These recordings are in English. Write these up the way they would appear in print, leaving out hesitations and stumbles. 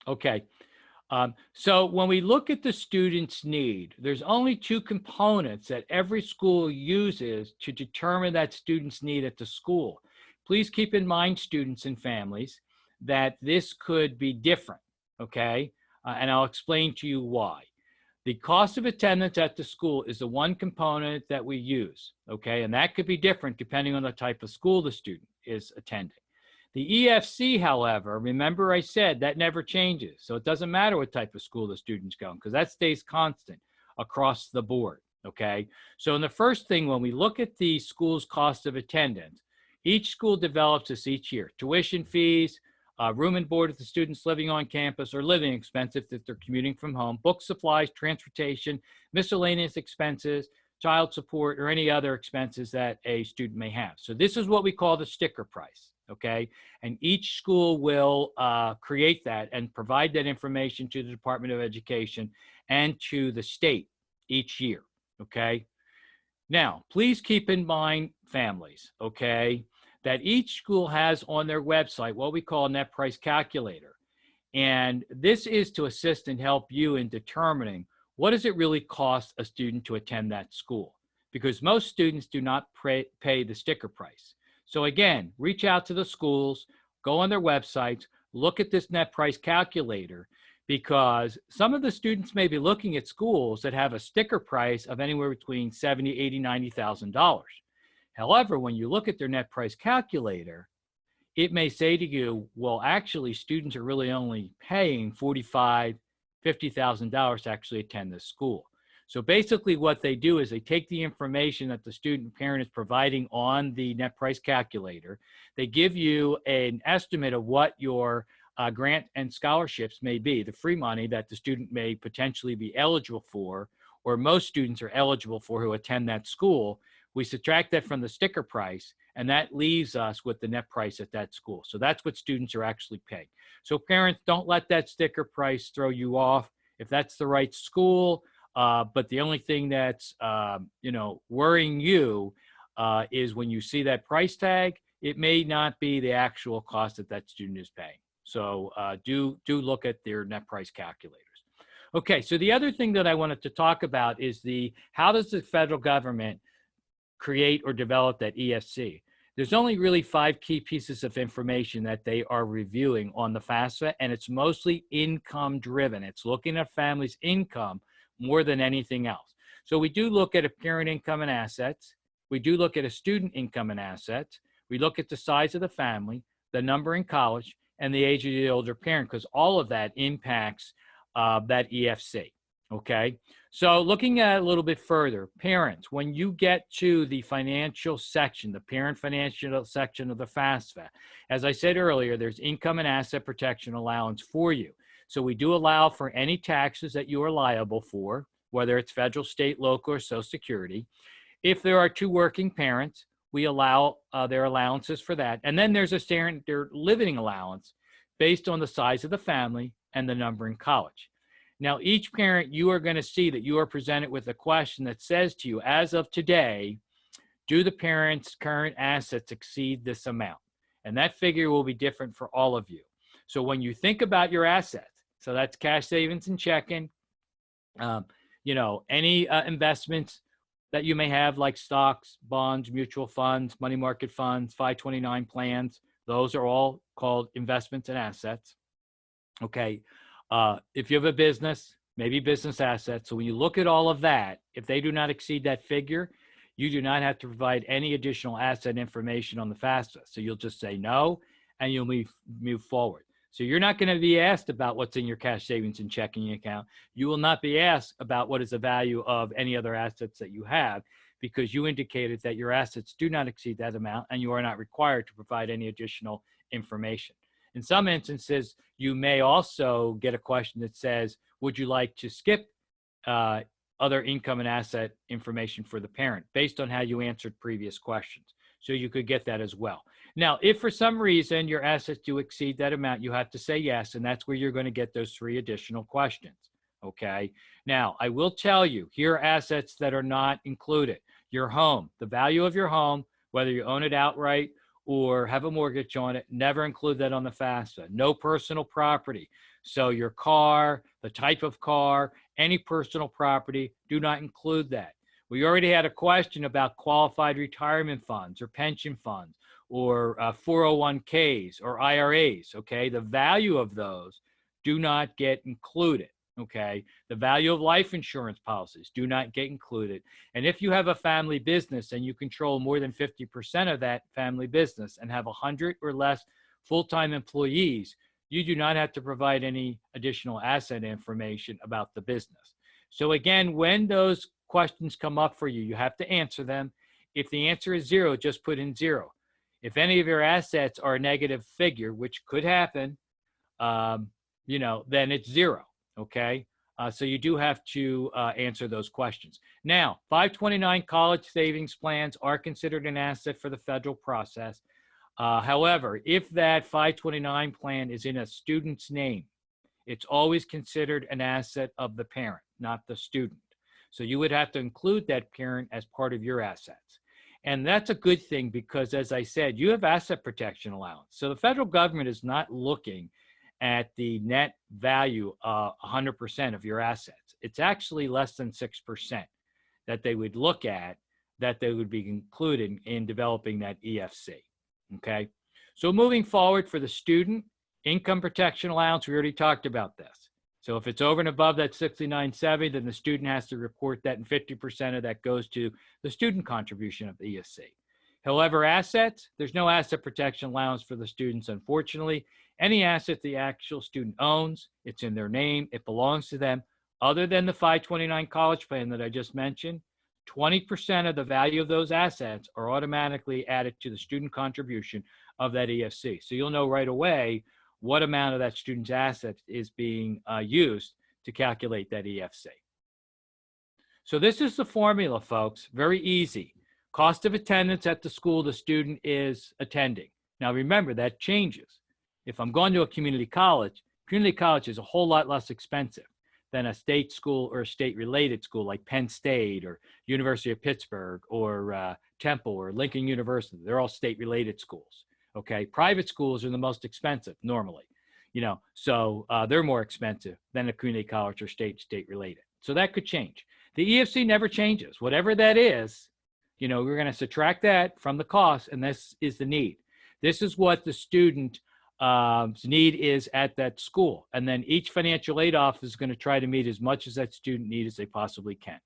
Okay. So when we look at the student's need, there's only two components that every school uses to determine that student's need at the school. Please keep in mind, students and families, that this could be different, okay? And I'll explain to you why. The cost of attendance at the school is the one component that we use, okay? And that could be different depending on the type of school the student is attending. The EFC, however, remember I said that never changes. So it doesn't matter what type of school the student's going, because that stays constant across the board, okay? So in the first thing, when we look at the school's cost of attendance, each school develops this each year. Tuition fees, room and board if the student's living on campus, or living expenses if they're commuting from home, book supplies, transportation, miscellaneous expenses, child support, or any other expenses that a student may have. So this is what we call the sticker price, okay? And each school will create that and provide that information to the Department of Education and to the state each year, okay? Now, please keep in mind, families, okay, that each school has on their website what we call a net price calculator. And this is to assist and help you in determining what does it really cost a student to attend that school? Because most students do not pay the sticker price. So again, reach out to the schools, go on their websites, look at this net price calculator, because some of the students may be looking at schools that have a sticker price of anywhere between $70,000, $80,000, $90,000. However, when you look at their net price calculator, it may say to you, well, actually, students are really only paying $45,000, $50,000 to actually attend this school. So basically what they do is they take the information that the student parent is providing on the net price calculator. They give you an estimate of what your grant and scholarships may be, the free money that the student may potentially be eligible for, or most students are eligible for who attend that school. We subtract that from the sticker price, and that leaves us with the net price at that school. So that's what students are actually paying. So parents, don't let that sticker price throw you off if that's the right school. But the only thing that's worrying you is when you see that price tag, it may not be the actual cost that that student is paying. So do look at their net price calculators. Okay, so the other thing that I wanted to talk about is how does the federal government create or develop that EFC? There's only really 5 key pieces of information that they are reviewing on the FAFSA, and it's mostly income driven. It's looking at families' income more than anything else. So we do look at a parent income and assets. We do look at a student income and assets. We look at the size of the family, the number in college, and the age of the older parent, because all of that impacts that EFC. Okay, so looking at it a little bit further, parents, when you get to the financial section, the parent financial section of the FAFSA, as I said earlier, there's income and asset protection allowance for you. So we do allow for any taxes that you are liable for, whether it's federal, state, local, or Social Security. If there are 2 working parents, we allow their allowances for that. And then there's a standard living allowance based on the size of the family and the number in college. Now, each parent, you are going to see that you are presented with a question that says to you, as of today, do the parent's current assets exceed this amount? And that figure will be different for all of you. So when you think about your assets, so that's cash savings and checking, any investments that you may have like stocks, bonds, mutual funds, money market funds, 529 plans, those are all called investments and assets. Okay. If you have a business, maybe business assets. So when you look at all of that, if they do not exceed that figure, you do not have to provide any additional asset information on the FAFSA. So you'll just say no, and you'll move forward. So you're not going to be asked about what's in your cash savings and checking account. You will not be asked about what is the value of any other assets that you have, because you indicated that your assets do not exceed that amount, and you are not required to provide any additional information. In some instances, you may also get a question that says, would you like to skip other income and asset information for the parent based on how you answered previous questions? So you could get that as well. Now, if for some reason your assets do exceed that amount, you have to say yes, and that's where you're going to get those 3 additional questions. Okay. Now, I will tell you, here are assets that are not included. Your home, the value of your home, whether you own it outright or have a mortgage on it, never include that on the FAFSA. No personal property. So your car, the type of car, any personal property, do not include that. We already had a question about qualified retirement funds or pension funds or 401ks or IRAs, okay? The value of those do not get included, okay? The value of life insurance policies do not get included. And if you have a family business and you control more than 50% of that family business and have 100 or less full-time employees, you do not have to provide any additional asset information about the business. So again, when those questions come up for you, you have to answer them. If the answer is 0, just put in 0. If any of your assets are a negative figure, which could happen, you know, then it's 0, okay? So you do have to answer those questions. Now, 529 college savings plans are considered an asset for the federal process. However, if that 529 plan is in a student's name, it's always considered an asset of the parent, not the student. So you would have to include that parent as part of your assets. And that's a good thing because, as I said, you have asset protection allowance. So the federal government is not looking at the net value 100% of your assets. It's actually less than 6% that they would look at, that they would be included in developing that EFC, okay? So moving forward for the student, income protection allowance, we already talked about this. So if it's over and above that 69.70, then the student has to report that, and 50% of that goes to the student contribution of the EFC. However, assets, there's no asset protection allowance for the students, unfortunately. Any asset the actual student owns, it's in their name, it belongs to them. Other than the 529 college plan that I just mentioned, 20% of the value of those assets are automatically added to the student contribution of that EFC. So you'll know right away what amount of that student's assets is being used to calculate that EFC. So this is the formula, folks. Very easy. Cost of attendance at the school the student is attending. Now remember, that changes. If I'm going to a community college is a whole lot less expensive than a state school or a state-related school like Penn State or University of Pittsburgh or Temple or Lincoln University. They're all state-related schools. Okay, private schools are the most expensive normally, you know, so they're more expensive than a community college or state-related. So that could change. The EFC never changes. Whatever that is, you know, we're going to subtract that from the cost, and this is the need. This is what the student's need is at that school. And then each financial aid office is going to try to meet as much as that student need as they possibly can.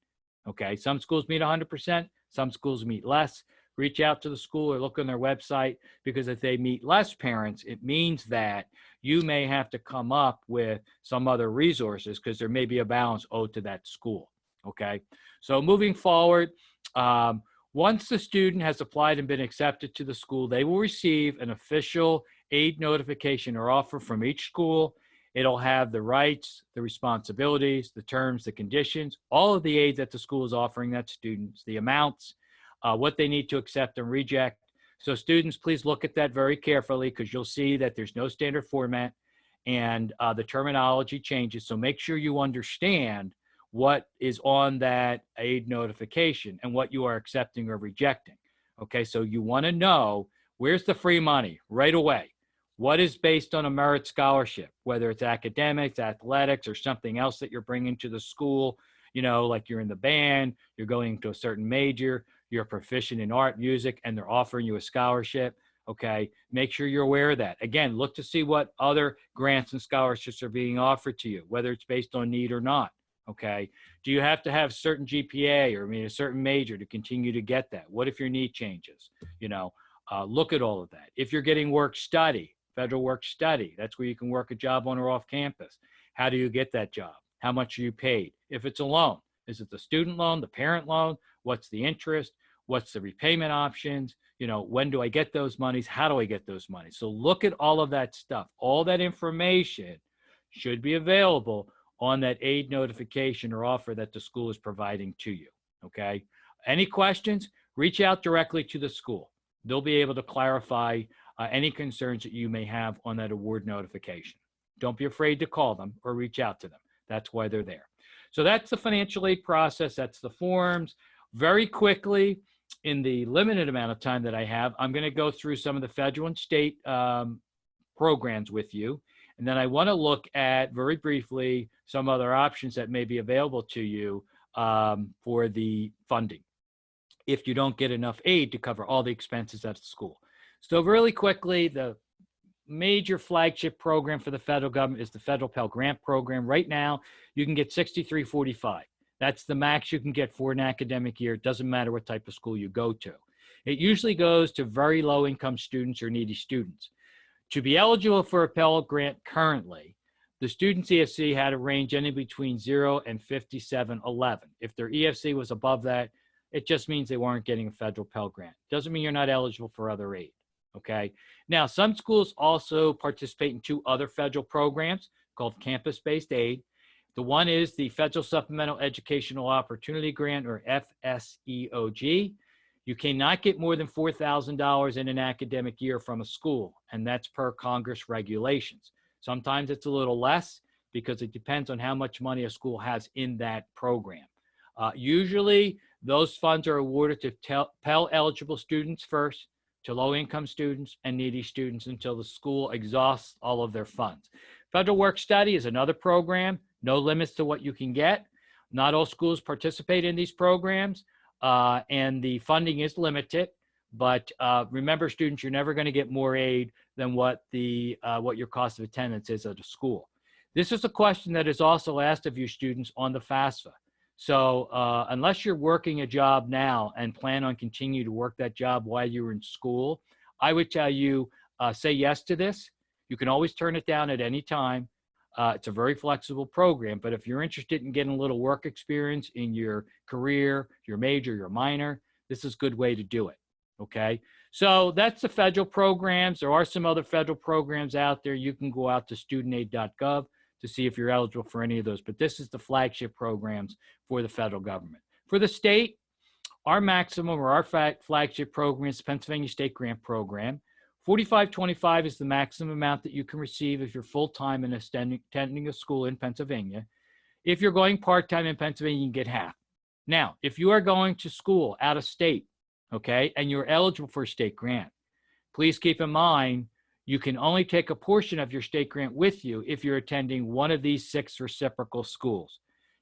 Okay, some schools meet 100%, some schools meet less. Reach out to the school or look on their website, because if they meet less parents, it means that you may have to come up with some other resources because there may be a balance owed to that school, okay? So moving forward, once the student has applied and been accepted to the school, they will receive an official aid notification or offer from each school. It'll have the rights, the responsibilities, the terms, the conditions, all of the aid that the school is offering that students, the amounts, what they need to accept and reject. So students, please look at that very carefully, because you'll see that there's no standard format and the terminology changes. So make sure you understand what is on that aid notification and what you are accepting or rejecting. Okay, so you want to know where's the free money right away. What is based on a merit scholarship, whether it's academics, athletics, or something else that you're bringing to the school, you know, like you're in the band, you're going to a certain major, you're proficient in art, music, and they're offering you a scholarship, okay? Make sure you're aware of that. Again, look to see what other grants and scholarships are being offered to you, whether it's based on need or not, okay? Do you have to have certain GPA or a certain major to continue to get that? What if your need changes? You know, look at all of that. If you're getting work study, federal work study, that's where you can work a job on or off campus. How do you get that job? How much are you paid? If it's a loan, is it the student loan, the parent loan? What's the interest? What's the repayment options? You know, when do I get those monies? How do I get those monies? So look at all of that stuff. All that information should be available on that aid notification or offer that the school is providing to you, okay? Any questions? Reach out directly to the school. They'll be able to clarify any concerns that you may have on that award notification. Don't be afraid to call them or reach out to them. That's why they're there. So that's the financial aid process. That's the forms. Very quickly, in the limited amount of time that I have, I'm going to go through some of the federal and state programs with you. And then I want to look at, very briefly, some other options that may be available to you for the funding if you don't get enough aid to cover all the expenses at the school. So really quickly, the major flagship program for the federal government is the Federal Pell Grant Program. Right now, you can get $63.45. That's the max you can get for an academic year. It doesn't matter what type of school you go to. It usually goes to very low income students or needy students. To be eligible for a Pell Grant currently, the student's EFC had a range anywhere between 0 and 5711. If their EFC was above that, it just means they weren't getting a federal Pell Grant. Doesn't mean you're not eligible for other aid, okay? Now, some schools also participate in 2 other federal programs called campus-based aid. The one is the Federal Supplemental Educational Opportunity Grant, or FSEOG. You cannot get more than $4,000 in an academic year from a school, and that's per Congress regulations. Sometimes it's a little less because it depends on how much money a school has in that program. Usually, those funds are awarded to Pell eligible students first, to low income students and needy students until the school exhausts all of their funds. Federal Work Study is another program, no limits to what you can get. Not all schools participate in these programs, and the funding is limited. But remember, students, you're never going to get more aid than what your cost of attendance is at a school. This is a question that is also asked of you students on the FAFSA. So unless you're working a job now and plan on continuing to work that job while you're in school, I would tell you, say yes to this. You can always turn it down at any time. It's a very flexible program, but if you're interested in getting a little work experience in your career, your major, your minor, this is a good way to do it, okay? So that's the federal programs. There are some other federal programs out there. You can go out to studentaid.gov to see if you're eligible for any of those, but this is the flagship programs for the federal government. For the state, our maximum or our flagship program is the Pennsylvania State Grant Program. $45.25 is the maximum amount that you can receive if you're full-time and attending a school in Pennsylvania. If you're going part-time in Pennsylvania, you can get half. Now, if you are going to school out of state, okay, and you're eligible for a state grant, please keep in mind you can only take a portion of your state grant with you if you're attending one of these 6 reciprocal schools: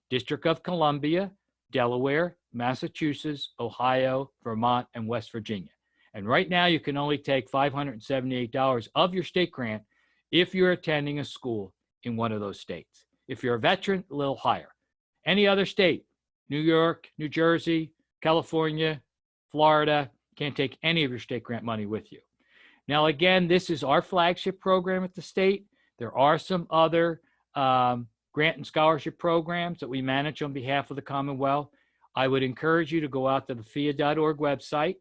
District of Columbia, Delaware, Massachusetts, Ohio, Vermont, and West Virginia. And right now, you can only take $578 of your state grant if you're attending a school in one of those states. If you're a veteran, a little higher. Any other state, New York, New Jersey, California, Florida, can't take any of your state grant money with you. Now, again, this is our flagship program at the state. There are some other grant and scholarship programs that we manage on behalf of the Commonwealth. I would encourage you to go out to the FIA.org website.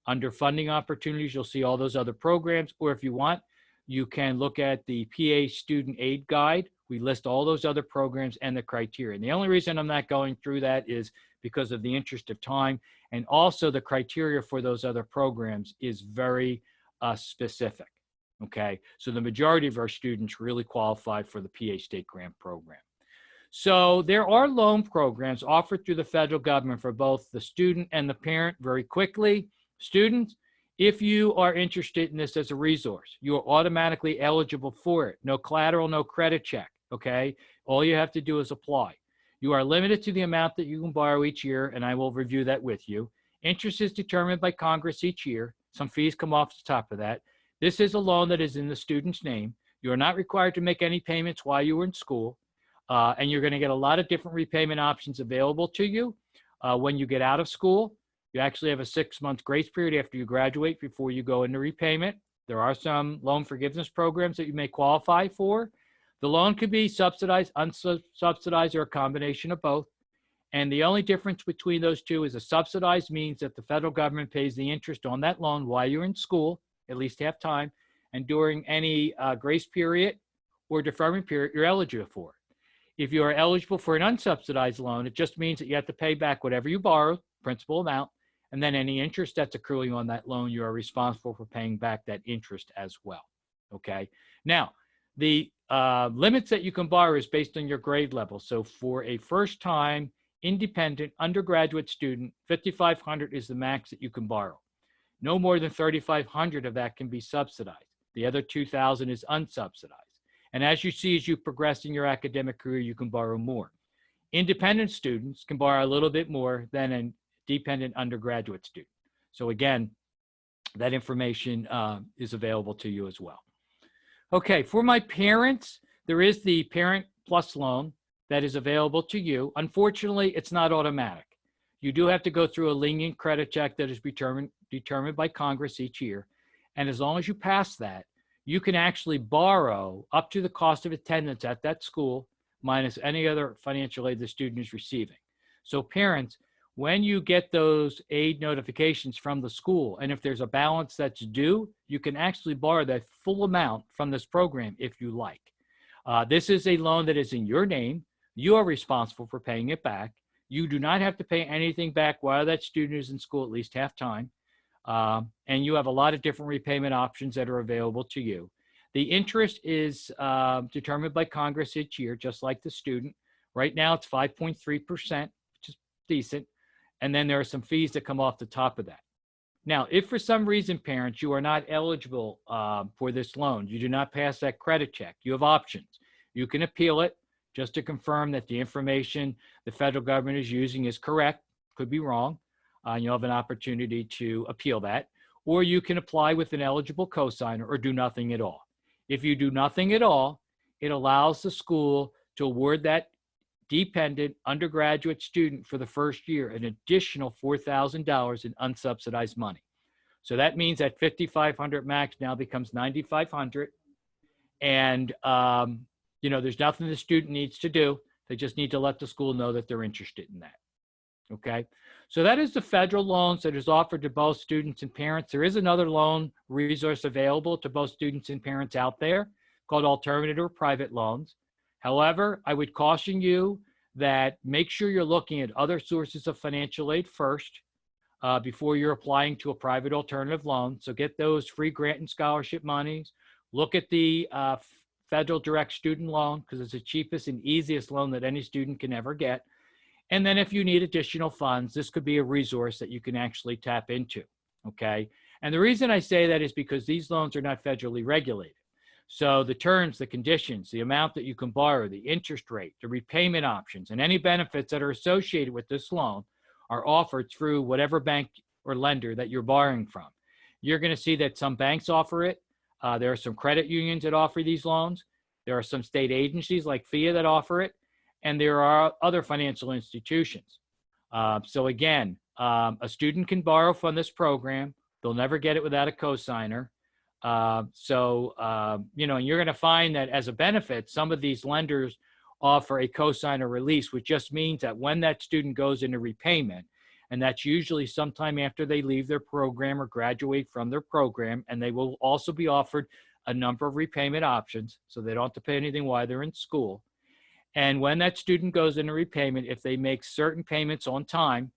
Under funding opportunities, you'll see all those other programs, or if you want, you can look at the PA Student Aid Guide. We list all those other programs and the criteria. And the only reason I'm not going through that is because of the interest of time, and also the criteria for those other programs is very specific, okay? So the majority of our students really qualify for the PA State Grant Program. So there are loan programs offered through the federal government for both the student and the parent. Very quickly, students, if you are interested in this as a resource, you are automatically eligible for it. No collateral, no credit check, okay? All you have to do is apply. You are limited to the amount that you can borrow each year, and I will review that with you. Interest is determined by Congress each year. Some fees come off the top of that. This is a loan that is in the student's name. You are not required to make any payments while you were in school, and you're going to get a lot of different repayment options available to you when you get out of school. You actually have a 6-month grace period after you graduate before you go into repayment. There are some loan forgiveness programs that you may qualify for. The loan could be subsidized, unsubsidized, or a combination of both. And the only difference between those two is a subsidized means that the federal government pays the interest on that loan while you're in school, at least half time, and during any grace period or deferment period you're eligible for. If you are eligible for an unsubsidized loan, it just means that you have to pay back whatever you borrow, principal amount, and then any interest that's accruing on that loan, you are responsible for paying back that interest as well, okay? Now, the limits that you can borrow is based on your grade level. So for a first-time independent undergraduate student, $5,500 is the max that you can borrow. No more than $3,500 of that can be subsidized. The other $2,000 is unsubsidized. And as you see, as you progress in your academic career, you can borrow more. Independent students can borrow a little bit more than a dependent undergraduate student. So again, that information is available to you as well. Okay, for my parents, there is the Parent Plus loan that is available to you. Unfortunately, it's not automatic. You do have to go through a lenient credit check that is determined by Congress each year. And as long as you pass that, you can actually borrow up to the cost of attendance at that school minus any other financial aid the student is receiving. So parents, when you get those aid notifications from the school, and if there's a balance that's due, you can actually borrow that full amount from this program if you like. This is a loan that is in your name. You are responsible for paying it back. You do not have to pay anything back while that student is in school at least half time. And you have a lot of different repayment options that are available to you. The interest is determined by Congress each year, just like the student. Right now, it's 5.3%, which is decent. And then there are some fees that come off the top of that. Now, if for some reason, parents, you are not eligible for this loan, you do not pass that credit check, you have options. You can appeal it just to confirm that the information the federal government is using is correct, could be wrong. You'll have an opportunity to appeal that. Or you can apply with an eligible cosigner or do nothing at all. If you do nothing at all, it allows the school to award that dependent undergraduate student for the first year an additional $4,000 in unsubsidized money. So that means that $5,500 max now becomes $9,500. And, there's nothing the student needs to do. They just need to let the school know that they're interested in that. Okay. So that is the federal loans that is offered to both students and parents. There is another loan resource available to both students and parents out there called alternative or private loans. However, I would caution you that make sure you're looking at other sources of financial aid first before you're applying to a private alternative loan. So get those free grant and scholarship monies. Look at the federal direct student loan because it's the cheapest and easiest loan that any student can ever get. And then if you need additional funds, this could be a resource that you can actually tap into, okay? And the reason I say that is because these loans are not federally regulated. So the terms, the conditions, the amount that you can borrow, the interest rate, the repayment options, and any benefits that are associated with this loan are offered through whatever bank or lender that you're borrowing from. You're going to see that some banks offer it. There are some credit unions that offer these loans. There are some state agencies like FIA that offer it. And there are other financial institutions. So again, a student can borrow from this program. They'll never get it without a cosigner. And you're going to find that as a benefit, some of these lenders offer a cosigner release, which just means that when that student goes into repayment, and that's usually sometime after they leave their program or graduate from their program, and they will also be offered a number of repayment options, so they don't have to pay anything while they're in school. And when that student goes into repayment, if they make certain payments on time,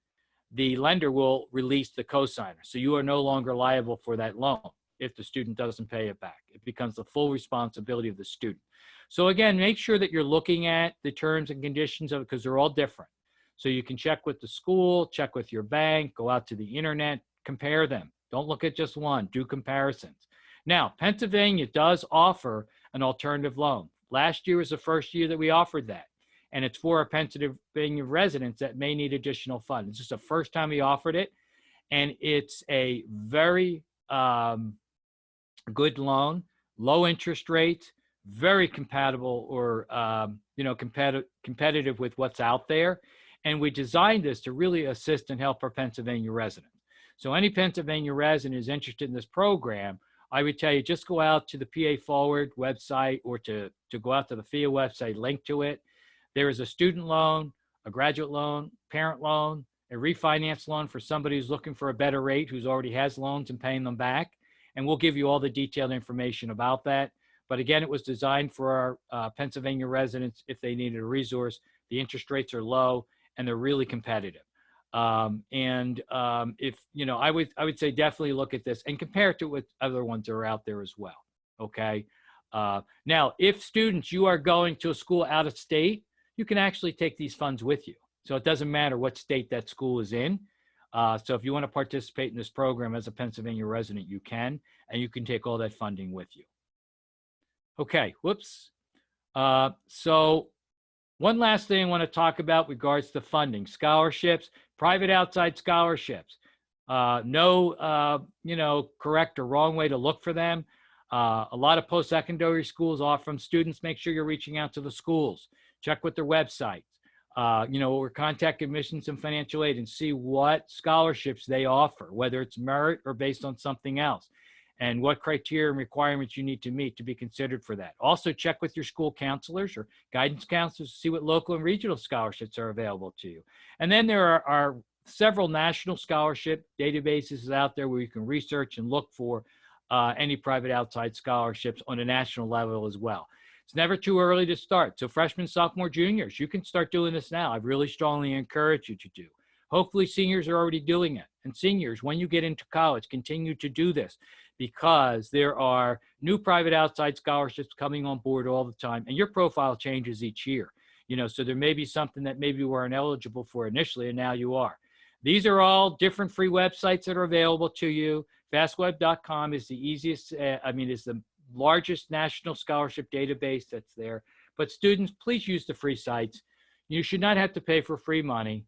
the lender will release the cosigner. So you are no longer liable for that loan if the student doesn't pay it back. It becomes the full responsibility of the student. So again, make sure that you're looking at the terms and conditions of it because they're all different. So you can check with the school, check with your bank, go out to the internet, compare them. Don't look at just one, do comparisons. Now, Pennsylvania does offer an alternative loan. Last year was the first year that we offered that. And it's for our Pennsylvania residents that may need additional funds. It's just the first time we offered it. And it's a very good loan, low interest rates, very compatible or, competitive with what's out there. And we designed this to really assist and help our Pennsylvania residents. So any Pennsylvania resident is interested in this program, I would tell you, just go out to the PA Forward website or to go out to the FIA website, link to it. There is a student loan, a graduate loan, parent loan, a refinance loan for somebody who's looking for a better rate, who's already has loans and paying them back. And we'll give you all the detailed information about that. But again, it was designed for our Pennsylvania residents if they needed a resource. The interest rates are low and they're really competitive. If, I would say definitely look at this and compare it to what other ones are out there as well. Okay. Now, if students, you are going to a school out of state, you can actually take these funds with you. So it doesn't matter what state that school is in. So if you want to participate in this program as a Pennsylvania resident, you can, and you can take all that funding with you. Okay, whoops. So one last thing I want to talk about regards to funding: scholarships, private outside scholarships. No, correct or wrong way to look for them. A lot of post-secondary schools offer them. Students, make sure you're reaching out to the schools. Check with their websites. Or contact admissions and financial aid and see what scholarships they offer, whether it's merit or based on something else, and what criteria and requirements you need to meet to be considered for that. Also, check with your school counselors or guidance counselors to see what local and regional scholarships are available to you. And then there are several national scholarship databases out there where you can research and look for any private outside scholarships on a national level as well. It's never too early to start. So freshmen, sophomore, juniors, you can start doing this now. I really strongly encourage you to do. Hopefully seniors are already doing it. And seniors, when you get into college, continue to do this, because there are new private outside scholarships coming on board all the time, and your profile changes each year. So there may be something that maybe you weren't eligible for initially, and now you are. These are all different free websites that are available to you. Fastweb.com is the easiest, is the largest national scholarship database that's there. But students, please use the free sites. You should not have to pay for free money.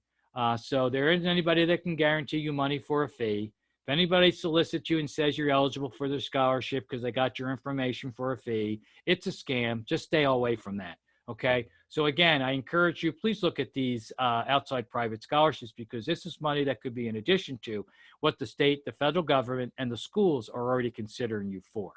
So there isn't anybody that can guarantee you money for a fee. If anybody solicits you and says you're eligible for their scholarship because they got your information for a fee, it's a scam. Just stay away from that. Okay. So again, I encourage you, please look at these outside private scholarships, because this is money that could be in addition to what the state, the federal government, and the schools are already considering you for.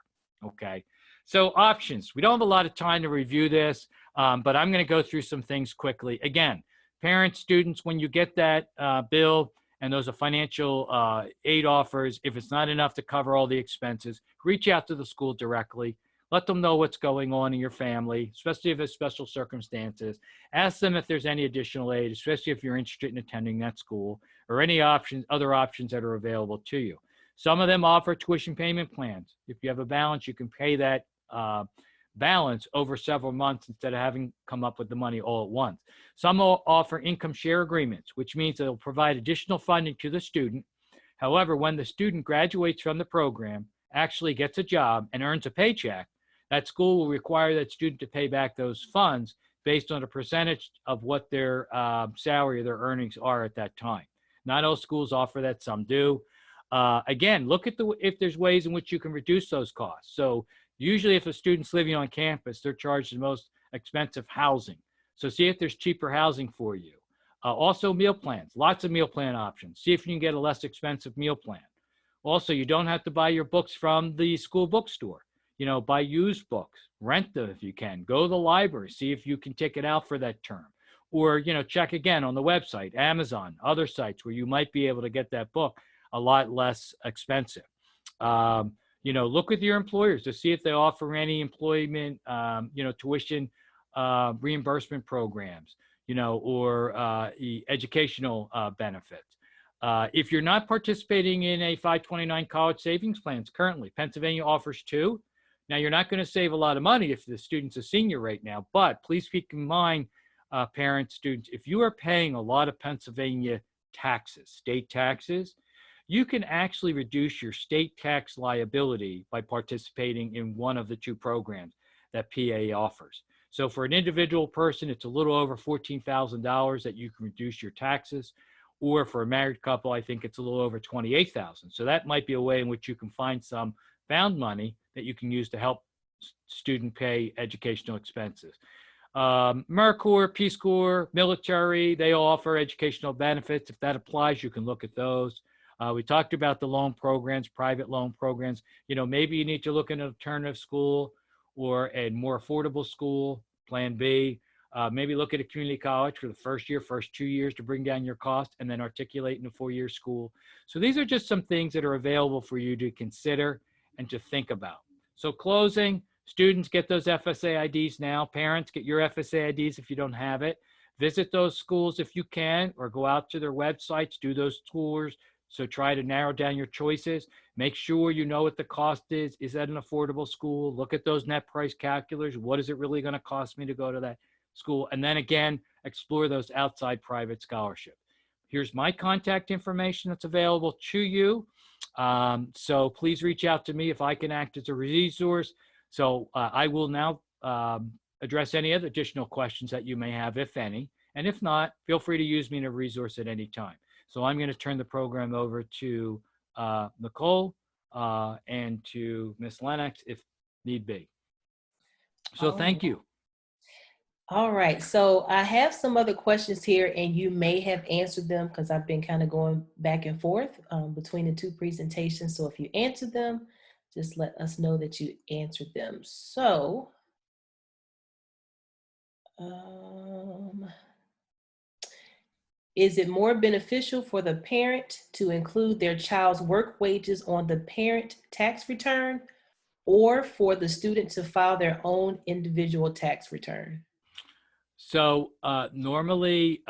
Okay. So options. We don't have a lot of time to review this, but I'm going to go through some things quickly. Again, parents, students, when you get that bill and those are financial aid offers, if it's not enough to cover all the expenses, reach out to the school directly. Let them know what's going on in your family, especially if there's special circumstances. Ask them if there's any additional aid, especially if you're interested in attending that school, or any other options that are available to you. Some of them offer tuition payment plans. If you have a balance, you can pay that balance over several months instead of having come up with the money all at once. Some will offer income share agreements, which means they'll provide additional funding to the student. However, when the student graduates from the program, actually gets a job and earns a paycheck, that school will require that student to pay back those funds based on a percentage of what their salary or their earnings are at that time. Not all schools offer that, some do. Again, look at if there's ways in which you can reduce those costs. So usually if a student's living on campus, they're charged the most expensive housing. So see if there's cheaper housing for you. Also meal plans, lots of meal plan options. See if you can get a less expensive meal plan. Also, you don't have to buy your books from the school bookstore. Buy used books, rent them if you can, go to the library, see if you can take it out for that term. Or, check again on the website, Amazon, other sites where you might be able to get that book a lot less expensive. Look with your employers to see if they offer any employment, tuition reimbursement programs, or educational benefits. If you're not participating in a 529 college savings plans currently, Pennsylvania offers 2. Now, you're not going to save a lot of money if the student's a senior right now, but please keep in mind, parents, students, if you are paying a lot of Pennsylvania taxes, state taxes, you can actually reduce your state tax liability by participating in one of the 2 programs that PA offers. So for an individual person, it's a little over $14,000 that you can reduce your taxes. Or for a married couple, I think it's a little over $28,000. So that might be a way in which you can find some found money that you can use to help student pay educational expenses. AmeriCorps, Peace Corps, military, they all offer educational benefits. If that applies, you can look at those. We talked about the loan programs, private loan programs. Maybe you need to look at an alternative school or a more affordable school, plan B. Maybe look at a community college for the first 2 years to bring down your cost, and then articulate in a 4-year school. So these are just some things that are available for you to consider and to think about. So closing, students, get those FSA IDs now. Parents, get your FSA IDs if you don't have it. Visit those schools if you can, or go out to their websites, do those tours. So try to narrow down your choices. Make sure you know what the cost is. Is that an affordable school? Look at those net price calculators. What is it really going to cost me to go to that school, and then again, explore those outside private scholarships. Here's my contact information that's available to you. So please reach out to me if I can act as a resource. So I will now address any other additional questions that you may have, if any. And if not, feel free to use me in a resource at any time. So I'm going to turn the program over to Nicole and to Ms. Lennox if need be. So thank you. All right, so I have some other questions here, and you may have answered them because I've been kind of going back and forth between the two presentations. So if you answered them, just let us know that you answered them. So, is it more beneficial for the parent to include their child's work wages on the parent tax return, or for the student to file their own individual tax return? So normally,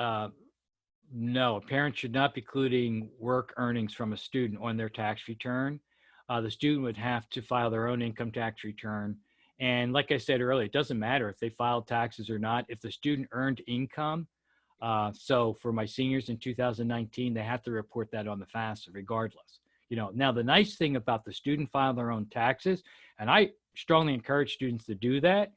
no, a parent should not be including work earnings from a student on their tax return. The student would have to file their own income tax return. And like I said earlier, it doesn't matter if they filed taxes or not. If the student earned income, so for my seniors in 2019, they have to report that on the FAFSA regardless. Now the nice thing about the student filing their own taxes, and I strongly encourage students to do that,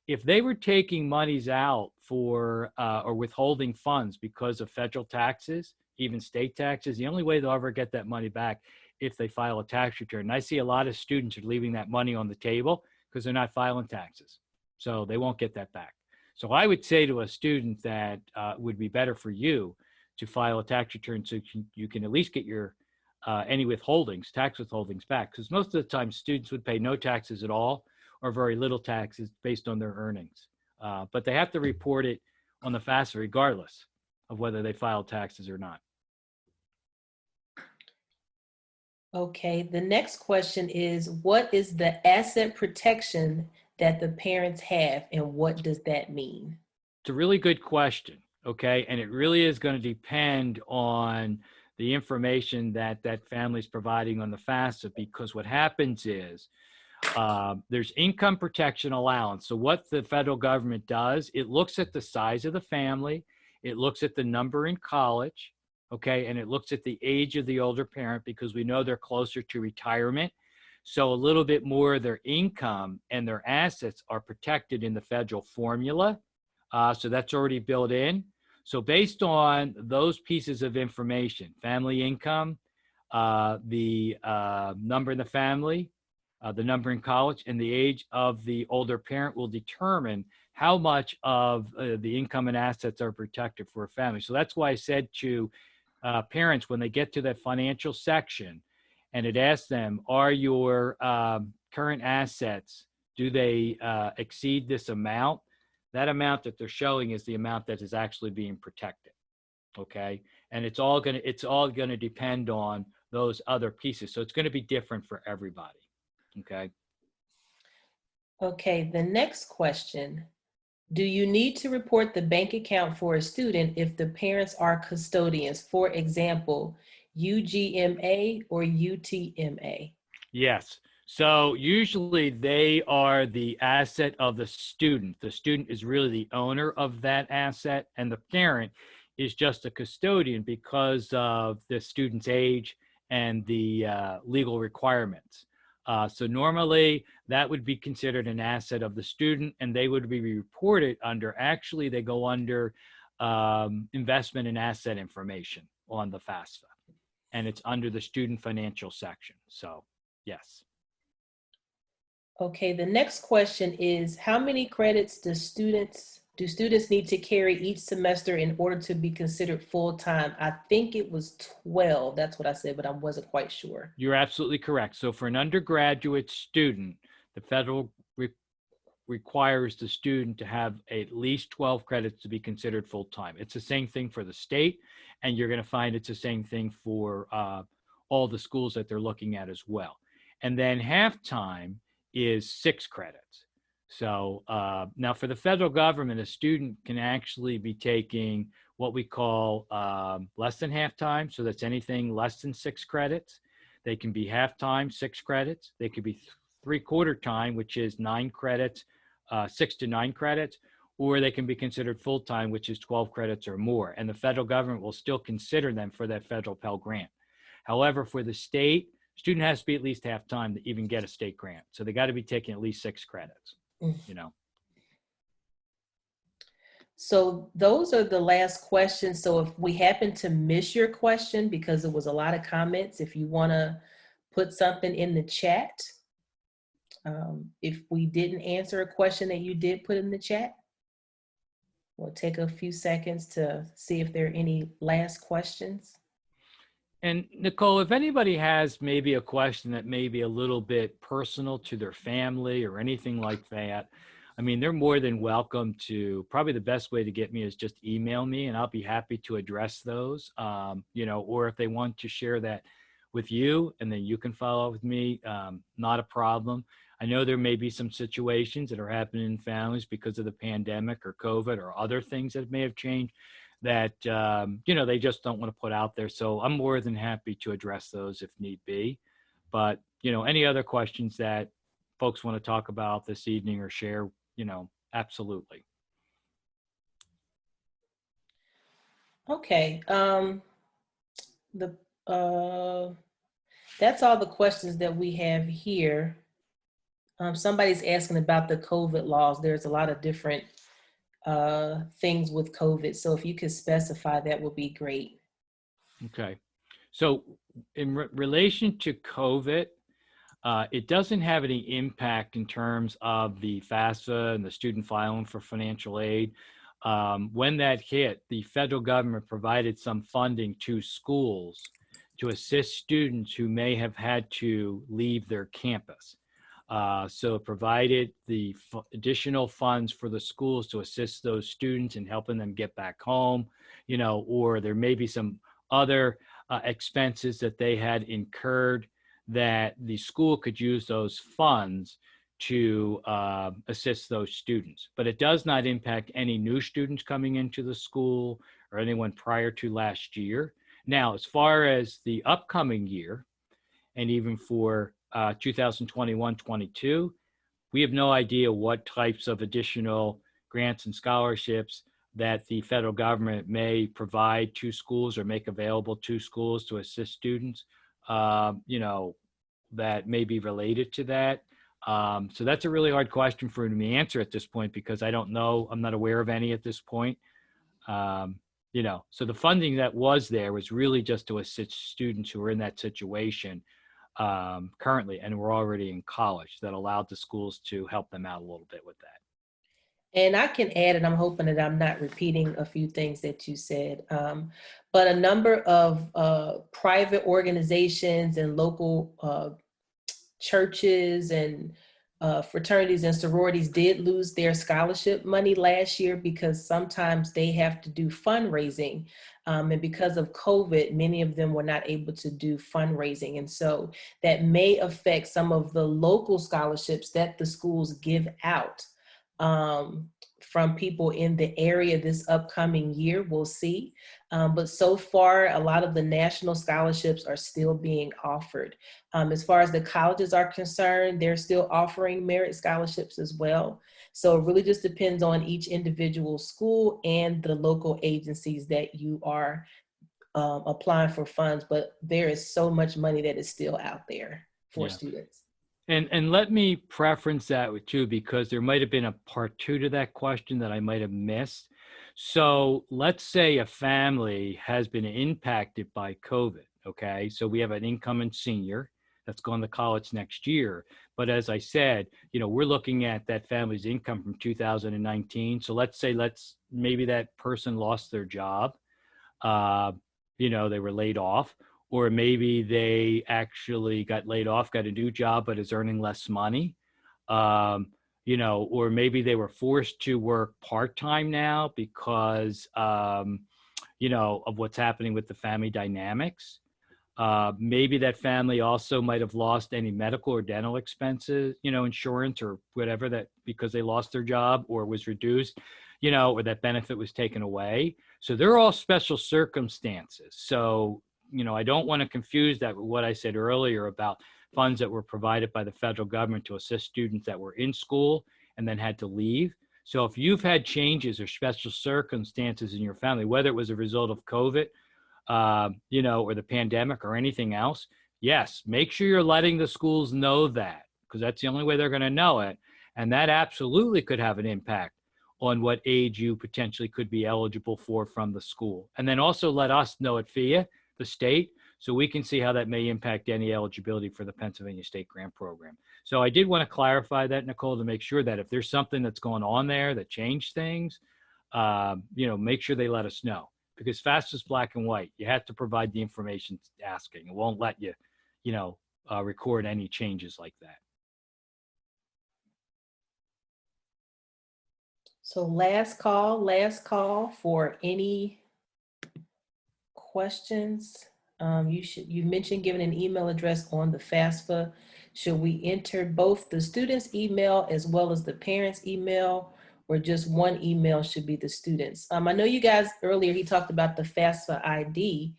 if they were taking monies out for or withholding funds because of federal taxes, even state taxes, the only way they'll ever get that money back if they file a tax return. And I see a lot of students are leaving that money on the table because they're not filing taxes. So they won't get that back. So I would say to a student that would be better for you to file a tax return so you can at least get your any withholdings, tax withholdings back. Because most of the time students would pay no taxes at all or very little taxes based on their earnings. But they have to report it on the FAFSA regardless of whether they filed taxes or not. Okay, the next question is, what is the asset protection that the parents have, and what does that mean? It's a really good question, okay? And it really is going to depend on the information that that family is providing on the FAFSA, because what happens is there's income protection allowance. So what the federal government does, it looks at the size of the family, it looks at the number in college, okay, and it looks at the age of the older parent because we know they're closer to retirement. So a little bit more of their income and their assets are protected in the federal formula. So that's already built in. So based on those pieces of information, family income, the number in the family, the number in college, and the age of the older parent will determine how much of the income and assets are protected for a family. So that's why I said to parents, when they get to that financial section and it asks them, are your current assets, do they exceed this amount? That amount that they're showing is the amount that is actually being protected, okay? And it's all gonna depend on those other pieces. So it's gonna be different for everybody. Okay. Okay, the next question. Do you need to report the bank account for a student if the parents are custodians? For example, UGMA or UTMA? Yes. So usually they are the asset of the student. The student is really the owner of that asset, and the parent is just a custodian because of the student's age and the legal requirements. So normally that would be considered an asset of the student, and they would be reported under, actually they go under investment and asset information on the FAFSA, and it's under the student financial section. So yes. Okay, the next question is, how many credits do students need to carry each semester in order to be considered full-time? I think it was 12. That's what I said, but I wasn't quite sure. You're absolutely correct. So for an undergraduate student, the federal requires the student to have at least 12 credits to be considered full-time. It's the same thing for the state, and you're going to find it's the same thing for all the schools that they're looking at as well. And then half-time is 6 credits. So now for the federal government, a student can actually be taking what we call less than half-time. So that's anything less than 6 credits. They can be half-time, 6 credits. They could be 3/4 time, which is 9 credits, 6 to 9 credits, or they can be considered full-time, which is 12 credits or more. And the federal government will still consider them for that federal Pell Grant. However, for the state, student has to be at least half-time to even get a state grant. So they got to be taking at least 6 credits, you know. So those are the last questions. So if we happen to miss your question, because it was a lot of comments, if you want to put something in the chat, if we didn't answer a question that you did put in the chat, we'll take a few seconds to see if there are any last questions. And Nicole, if anybody has maybe a question that may be a little bit personal to their family or anything like that, I mean, they're more than welcome to. Probably the best way to get me is just email me, and I'll be happy to address those, you know, or if they want to share that with you and then you can follow up with me, not a problem. I know there may be some situations that are happening in families because of the pandemic or COVID or other things that may have changed that, you know, they just don't want to put out there. So I'm more than happy to address those if need be. But, you know, any other questions that folks want to talk about this evening or share, you know, absolutely. Okay. That's all the questions that we have here. Somebody's asking about the COVID laws. There's a lot of different things with COVID. So if you could specify, that would be great. Okay. So in relation to COVID, it doesn't have any impact in terms of the FAFSA and the student filing for financial aid. When that hit, the federal government provided some funding to schools to assist students who may have had to leave their campus. So it provided the additional funds for the schools to assist those students in helping them get back home, you know, or there may be some other expenses that they had incurred that the school could use those funds to assist those students. But it does not impact any new students coming into the school or anyone prior to last year. Now, as far as the upcoming year, and even for 2021-22, we have no idea what types of additional grants and scholarships that the federal government may provide to schools or make available to schools to assist students, you know, that may be related to that. So that's a really hard question for me to answer at this point because I don't know, I'm not aware of any at this point. You know, so the funding that was there was really just to assist students who are in that situation currently and were already in college, that allowed the schools to help them out a little bit with that. And I can add, and I'm hoping that I'm not repeating a few things that you said, but a number of private organizations and local churches and fraternities and sororities did lose their scholarship money last year because sometimes they have to do fundraising. And because of COVID, many of them were not able to do fundraising. And so that may affect some of the local scholarships that the schools give out from people in the area this upcoming year. We'll see. But so far, a lot of the national scholarships are still being offered. As far as the colleges are concerned, they're still offering merit scholarships as well. So it really just depends on each individual school and the local agencies that you are applying for funds. But there is so much money that is still out there for students. And let me preference that with too, because there might have been a part two to that question that I might have missed. So let's say a family has been impacted by COVID, okay? So we have an incoming senior that's going to college next year. But as I said, you know, we're looking at that family's income from 2019. So let's say, maybe that person lost their job. You know, they were laid off. Or maybe they actually got laid off, got a new job, but is earning less money. You know, or maybe they were forced to work part-time now because, you know, of what's happening with the family dynamics. Maybe that family also might have lost any medical or dental expenses, you know, insurance or whatever, that because they lost their job or was reduced, you know, or that benefit was taken away. So they're all special circumstances. So, you know, I don't want to confuse that with what I said earlier about funds that were provided by the federal government to assist students that were in school and then had to leave. So if you've had changes or special circumstances in your family, whether it was a result of COVID, or the pandemic or anything else, yes, make sure you're letting the schools know that, because that's the only way they're going to know it. And that absolutely could have an impact on what age you potentially could be eligible for from the school. And then also let us know at FIA, the state, so we can see how that may impact any eligibility for the Pennsylvania State Grant Program. So I did want to clarify that, Nicole, to make sure that if there's something that's going on there that changed things, make sure they let us know, because FAFSA is black and white. You have to provide the information asking. It won't let you, record any changes like that. So last call for any questions. You mentioned giving an email address on the FAFSA. Should we enter both the student's email as well as the parent's email, or just one email should be the student's? I know you guys earlier, he talked about the FAFSA ID,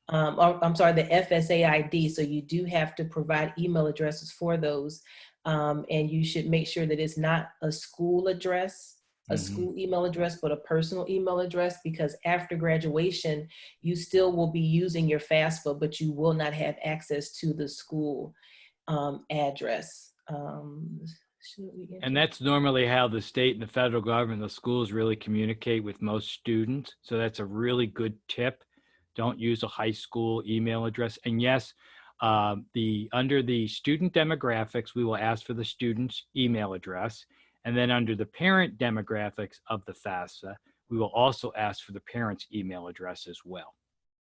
or I'm sorry, the FSA ID. So you do have to provide email addresses for those. And you should make sure that it's not a school address, a school email address, but a personal email address, because after graduation, you still will be using your FAFSA, but you will not have access to the school address. And that's normally how the state and the federal government, the schools really communicate with most students. So that's a really good tip. Don't use a high school email address. And yes, under the student demographics, we will ask for the student's email address. And then under the parent demographics of the FAFSA, we will also ask for the parent's email address as well.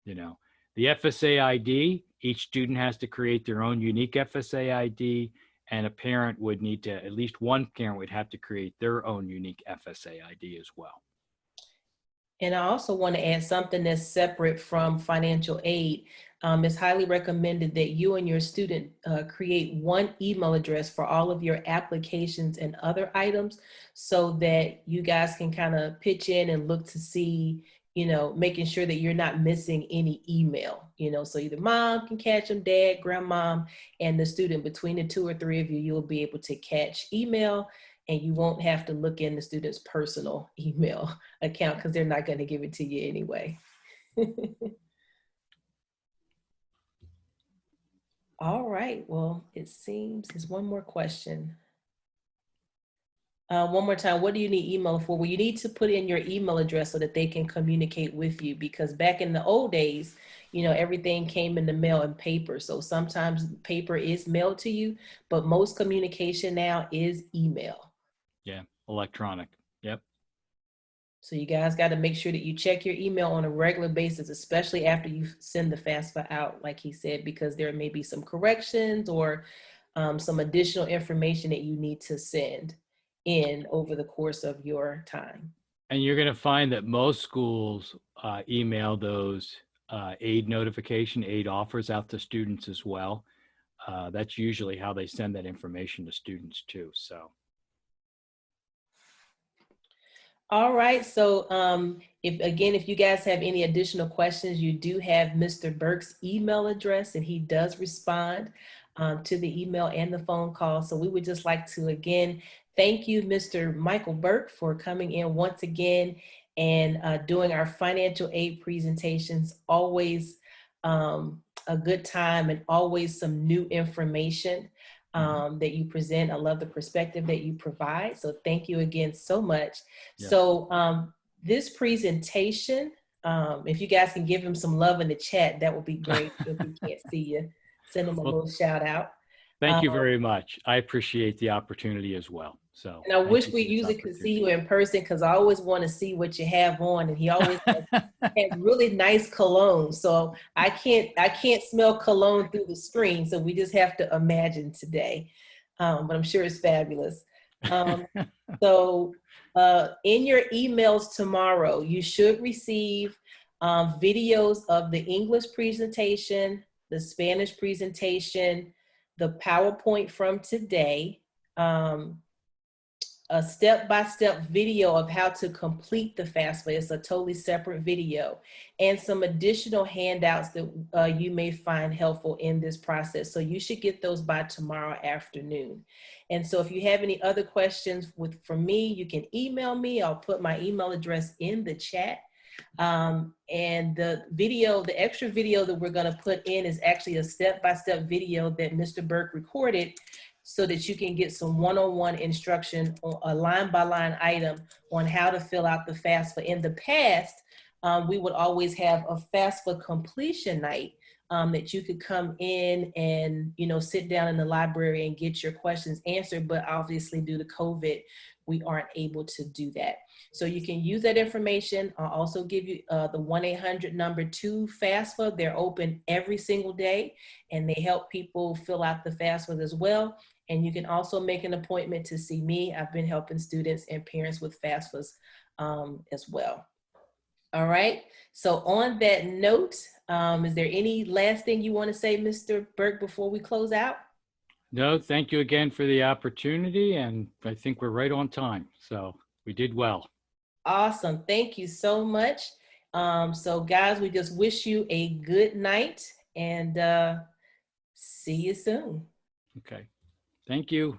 The FSA ID, each student has to create their own unique FSA ID, and a parent would need to, at least one parent would have to create their own unique FSA ID as well. And I also want to add something that's separate from financial aid. It's highly recommended that you and your student create one email address for all of your applications and other items, so that you guys can kind of pitch in and look to see, making sure that you're not missing any email, so either mom can catch them, dad, grandmom, and the student. Between the 2 or 3 of you, you'll be able to catch email, and you won't have to look in the student's personal email account, because they're not going to give it to you anyway. All right, well, it seems there's one more question. One more time, what do you need email for? Well, you need to put in your email address so that they can communicate with you, because back in the old days, everything came in the mail and paper. So sometimes paper is mailed to you, but most communication now is email. Yeah, electronic. Yep. So you guys got to make sure that you check your email on a regular basis, especially after you send the FAFSA out, like he said, because there may be some corrections or some additional information that you need to send in over the course of your time. And you're going to find that most schools email those aid offers out to students as well. That's usually how they send that information to students too. So. All right, so if you guys have any additional questions, you do have Mr. Burke's email address, and he does respond to the email and the phone call. So we would just like to, again, thank you, Mr. Michael Burke, for coming in once again and doing our financial aid presentations. Always a good time, and always some new information that you present. I love the perspective that you provide. So thank you again so much. Yeah. So this presentation, if you guys can give him some love in the chat, that would be great. If he can't see you, send him a little shout out. Thank you very much. I appreciate the opportunity as well. So, and I wish we usually could see you in person, because I always want to see what you have on. And he always has really nice cologne. So I can't smell cologne through the screen. So we just have to imagine today. But I'm sure it's fabulous. So in your emails tomorrow, you should receive videos of the English presentation, the Spanish presentation, the PowerPoint from today, a step-by-step video of how to complete the FAFSA. It's a totally separate video, and some additional handouts that you may find helpful in this process. So you should get those by tomorrow afternoon. And so if you have any other questions from me, you can email me. I'll put my email address in the chat. And the extra video that we're going to put in is actually a step-by-step video that Mr. Burke recorded, so that you can get some one-on-one instruction on a line-by-line item on how to fill out the FAFSA. In the past, we would always have a FAFSA completion night that you could come in and, sit down in the library and get your questions answered. But obviously, due to COVID, we aren't able to do that. So you can use that information. I'll also give you the 1-800 number to FAFSA. They're open every single day, and they help people fill out the FAFSA as well. And you can also make an appointment to see me. I've been helping students and parents with FAFSAs as well. All right. So on that note, is there any last thing you want to say, Mr. Burke, before we close out? No, thank you again for the opportunity. And I think we're right on time. So we did well. Awesome. Thank you so much. So guys, we just wish you a good night, and see you soon. Okay. Thank you.